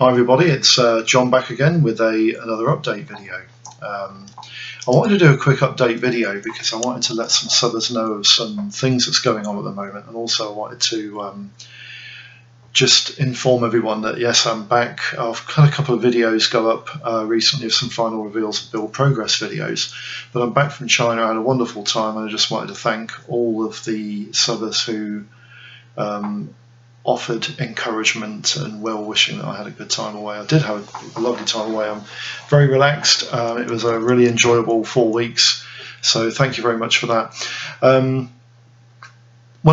Hi everybody, it's John back again with another update video. I wanted to do a quick update video because I wanted to let some subbers know of some things that's going on at the moment, and also I wanted to just inform everyone that yes, I'm back. I've had a couple of videos go up recently of some final reveals of build progress videos, but I'm back from China. I had a wonderful time, and I just wanted to thank all of the subbers who offered encouragement and well-wishing that I had a good time away. I did have a lovely time away. I'm very relaxed. It was a really enjoyable 4 weeks, so thank you very much for that. One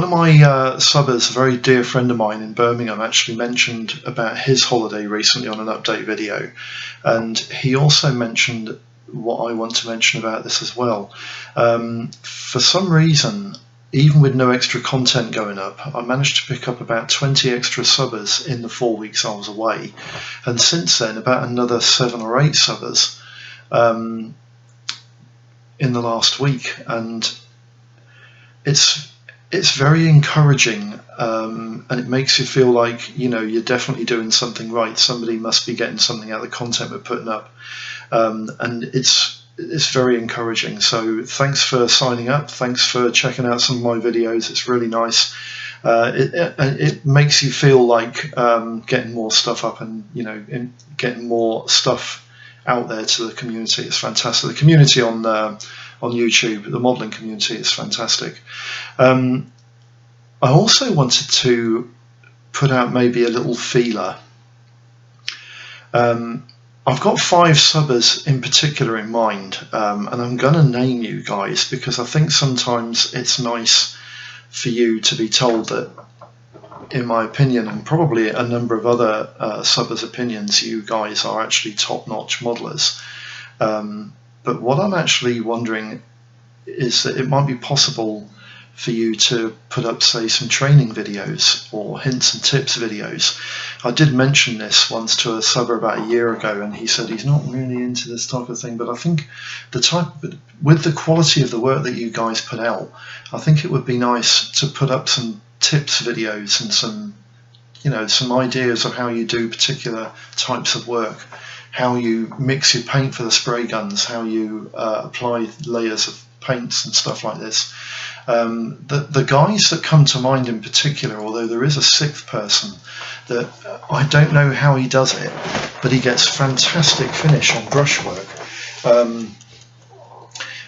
of my subbers, a very dear friend of mine in Birmingham, actually mentioned about his holiday recently on an update video, and he also mentioned what I want to mention about this as well. For some reason, even with no extra content going up, I managed to pick up about 20 extra subbers in the 4 weeks I was away, and since then about another 7 or 8 subbers in the last week, and it's very encouraging, and it makes you feel like, you know, you're definitely doing something right. Somebody must be getting something out of the content we're putting up, and it's very encouraging. So thanks for signing up, thanks for checking out some of my videos. It's really nice. It makes you feel like getting more stuff up, and you know, getting more stuff out there to the community. It's fantastic. The community on YouTube, the modelling community, is fantastic. I also wanted to put out maybe a little feeler. I've got 5 subbers in particular in mind, and I'm going to name you guys because I think sometimes it's nice for you to be told that, in my opinion, and probably a number of other subbers' opinions, you guys are actually top-notch modelers. But what I'm actually wondering is that it might be possible for you to put up, say, some training videos or hints and tips videos. I did mention this once to a subber about a year ago, and he said he's not really into this type of thing, but I think with the quality of the work that you guys put out, I think it would be nice to put up some tips videos and some, you know, some ideas of how you do particular types of work, how you mix your paint for the spray guns, how you apply layers of paints and stuff like this. The guys that come to mind in particular, although there is a 6th person that I don't know how he does it, but he gets fantastic finish on brushwork.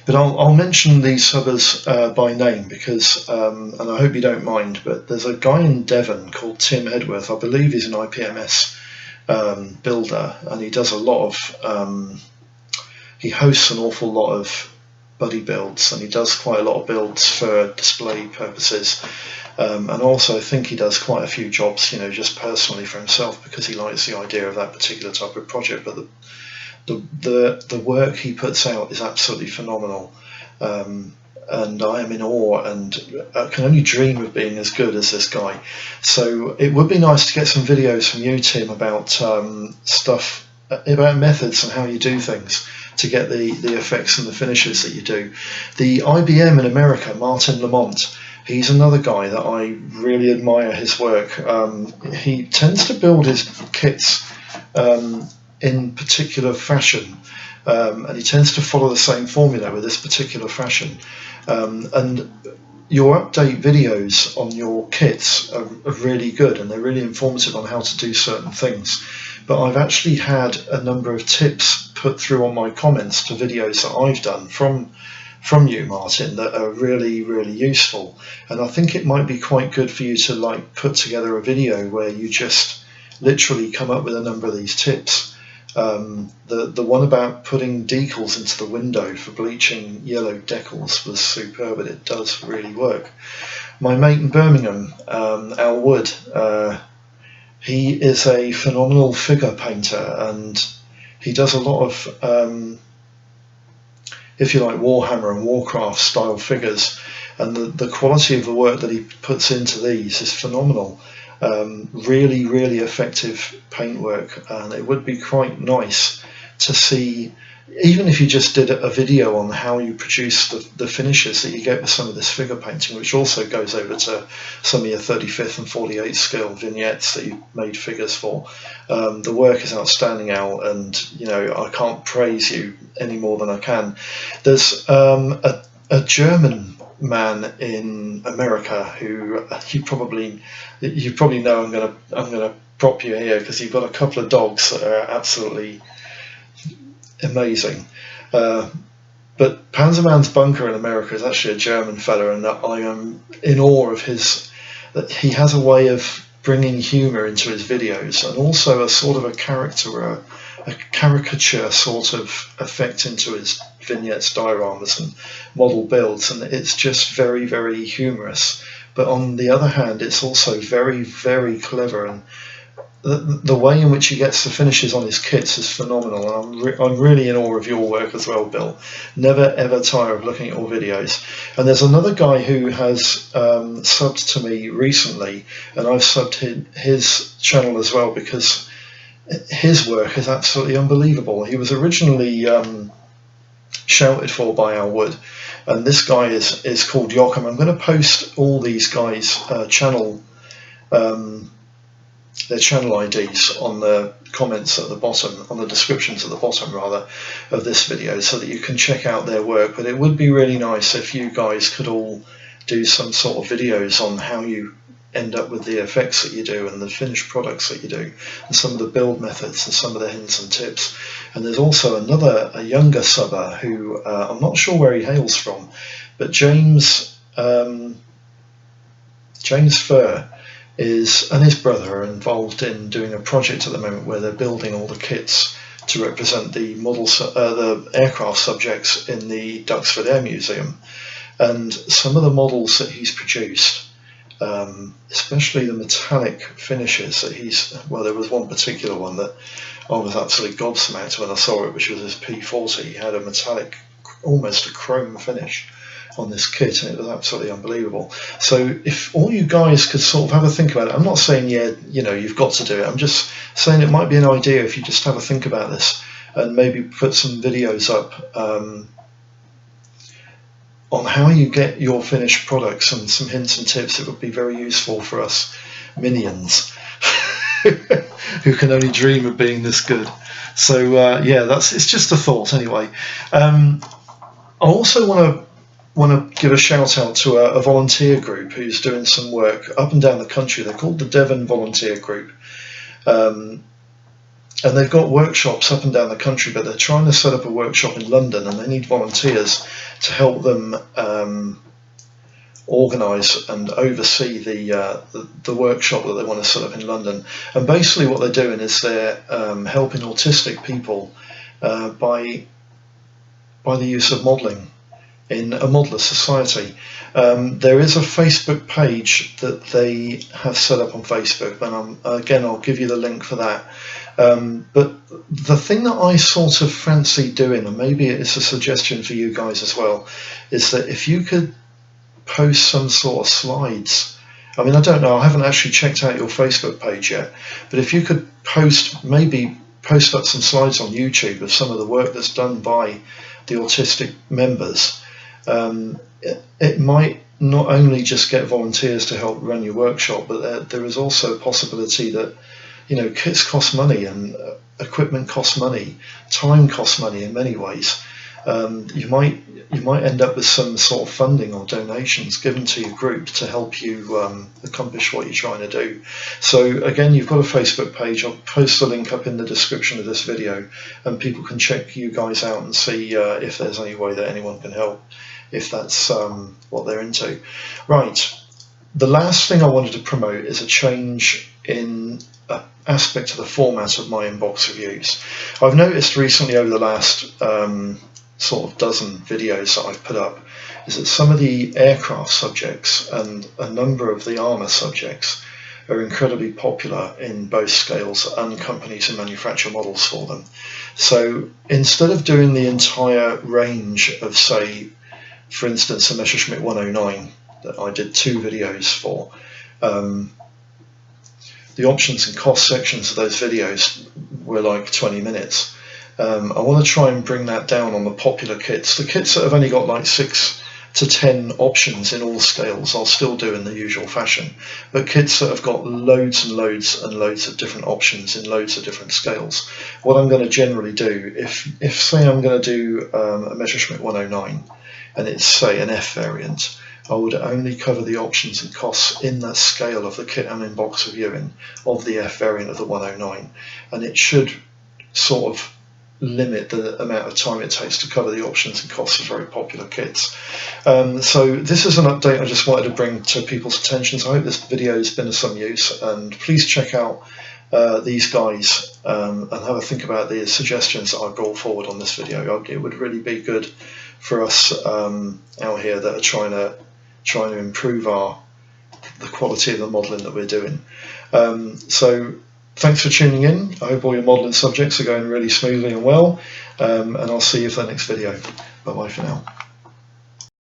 But I'll mention these subbers by name because, and I hope you don't mind, but there's a guy in Devon called Tim Edworth. I believe he's an IPMS builder, and he does a lot of, he hosts an awful lot of buddy builds, and he does quite a lot of builds for display purposes, and also I think he does quite a few jobs, you know, just personally for himself because he likes the idea of that particular type of project. But the work he puts out is absolutely phenomenal, and I am in awe, and I can only dream of being as good as this guy. So it would be nice to get some videos from you, Tim, about stuff, about methods and how you do things to get the effects and the finishes that you do. The IBM in America, Martin Lamont, he's another guy that I really admire his work. He tends to build his kits in particular fashion, and he tends to follow the same formula with this particular fashion. And your update videos on your kits are really good, and they're really informative on how to do certain things. But I've actually had a number of tips put through on my comments to videos that I've done from you, Martin, that are really, really useful. And I think it might be quite good for you to like put together a video where you just literally come up with a number of these tips. The one about putting decals into the window for bleaching yellow decals was superb, and it does really work. My mate in Birmingham, Al Wood, he is a phenomenal figure painter, and he does a lot of, if you like, Warhammer and Warcraft style figures, and the quality of the work that he puts into these is phenomenal. Really, really effective paintwork, and it would be quite nice to see even if you just did a video on how you produce the finishes that you get with some of this figure painting, which also goes over to some of your 35th and 48th scale vignettes that you made figures for, the work is outstanding, Al, and I can't praise you any more than I can. There's a German man in America who you probably know. I'm gonna prop you here because you've got a couple of dogs that are absolutely amazing. But Panzerman's Bunker in America is actually a German fella, and I am in awe of that he has a way of bringing humour into his videos, and also a sort of a caricature sort of effect into his vignettes, dioramas and model builds, and it's just very, very humorous. But on the other hand, it's also very, very clever, and the way in which he gets the finishes on his kits is phenomenal. And I'm really in awe of your work as well, Bill. Never ever tire of looking at your videos. And there's another guy who has subbed to me recently, and I've subbed his channel as well because his work is absolutely unbelievable. He was originally shouted for by Al Wood, and this guy is called Joachim. I'm going to post all these guys' their channel IDs on the comments at the bottom, on the descriptions at the bottom rather, of this video, so that you can check out their work. But it would be really nice if you guys could all do some sort of videos on how you end up with the effects that you do and the finished products that you do, and some of the build methods and some of the hints and tips. And there's also a younger subber who I'm not sure where he hails from, but James Furr and his brother are involved in doing a project at the moment where they're building all the kits to represent the the aircraft subjects in the Duxford Air Museum. And some of the models that he's produced, especially the metallic finishes that there was one particular one that I was absolutely gobsmacked when I saw it, which was his P40. He had a metallic, almost a chrome finish on this kit, and it was absolutely unbelievable. So if all you guys could sort of have a think about it, I'm not saying you've got to do it, I'm just saying it might be an idea if you just have a think about this and maybe put some videos up on how you get your finished products and some hints and tips. It would be very useful for us minions who can only dream of being this good. So it's just a thought anyway. I also want to give a shout out to a volunteer group who's doing some work up and down the country. They're called the Devon Volunteer Group, and they've got workshops up and down the country, but they're trying to set up a workshop in London, and they need volunteers to help them organise and oversee the workshop that they want to set up in London. And basically what they're doing is they're helping autistic people by the use of modelling in a modeler society. There is a Facebook page that they have set up on Facebook, and I'll give you the link for that. But the thing that I sort of fancy doing, and maybe it's a suggestion for you guys as well, is that if you could post some sort of slides. I mean, I don't know, I haven't actually checked out your Facebook page yet, but if you could post up some slides on YouTube of some of the work that's done by the autistic members, it might not only just get volunteers to help run your workshop, but there is also a possibility that kits cost money, and equipment costs money, time costs money in many ways. You might end up with some sort of funding or donations given to your group to help you accomplish what you're trying to do. So again, you've got a Facebook page. I'll post the link up in the description of this video, and people can check you guys out and see if there's any way that anyone can help, if that's what they're into. Right, the last thing I wanted to promote is a change in aspect of the format of my inbox reviews. I've noticed recently over the last sort of dozen videos that I've put up is that some of the aircraft subjects and a number of the armour subjects are incredibly popular in both scales, and companies who manufacture models for them. So instead of doing the entire range of, say, for instance, a Messerschmitt 109 that I did 2 videos for, the options and cost sections of those videos were like 20 minutes. I want to try and bring that down on the popular kits. The kits that have only got like 6 to 10 options in all scales I'll still do in the usual fashion, but kits that have got loads and loads and loads of different options in loads of different scales, what I'm going to generally do, if say I'm going to do a Messerschmitt 109 and it's say an F variant, I would only cover the options and costs in that scale of the kit I'm in box reviewing of the F variant of the 109, and it should sort of limit the amount of time it takes to cover the options and costs of very popular kits. So this is an update I just wanted to bring to people's attention. So I hope this video has been of some use, and please check out these guys and have a think about the suggestions that I brought forward on this video. It would really be good for us out here that are trying to improve the quality of the modelling that we're doing. So thanks for tuning in. I hope all your modelling subjects are going really smoothly and well, and I'll see you for the next video. Bye bye for now.